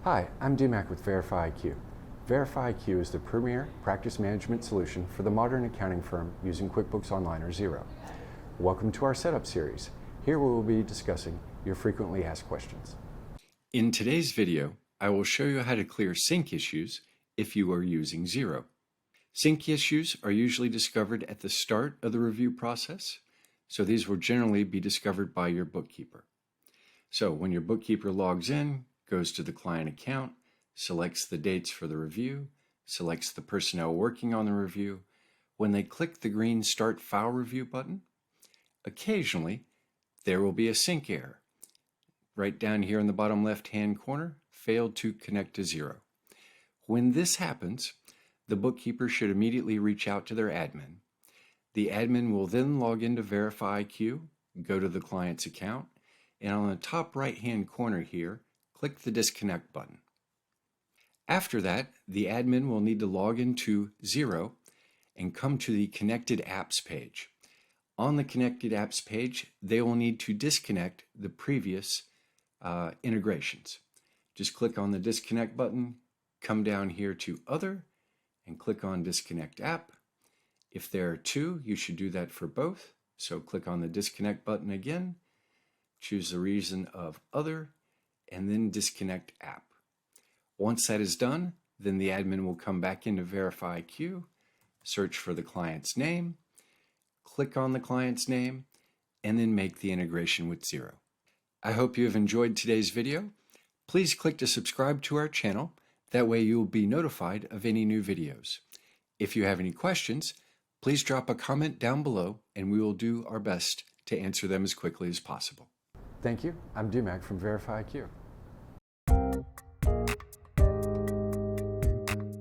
Hi, I'm DMac with VerifyiQ. VerifyiQ is the premier practice management solution for the modern accounting firm using QuickBooks Online or Xero. Welcome to our setup series. Here we will be discussing your frequently asked questions. In today's video, I will show you how to clear sync issues if you are using Xero. Sync issues are usually discovered at the start of the review process, so these will generally be discovered by your bookkeeper. So when your bookkeeper logs in, goes to the client account, selects the dates for the review, selects the personnel working on the review, when they click the green Start File Review button, occasionally there will be a sync error. Right down here in the bottom left-hand corner, failed to connect to Xero. When this happens, the bookkeeper should immediately reach out to their admin. The admin will then log into VerifyiQ, go to the client's account, and on the top right-hand corner here, click the Disconnect button. After that, the admin will need to log into Xero and come to the Connected Apps page. On the Connected Apps page, they will need to disconnect the previous integrations. Just click on the Disconnect button, come down here to Other, and click on Disconnect App. If there are two, you should do that for both. So click on the Disconnect button again, choose the reason of Other, and then Disconnect App. Once that is done, then the admin will come back into VerifyiQ, search for the client's name, click on the client's name, and then make the integration with Xero. I hope you have enjoyed today's video. Please click to subscribe to our channel. That way you will be notified of any new videos. If you have any questions, please drop a comment down below and we will do our best to answer them as quickly as possible. Thank you. I'm DMac from VerifyiQ.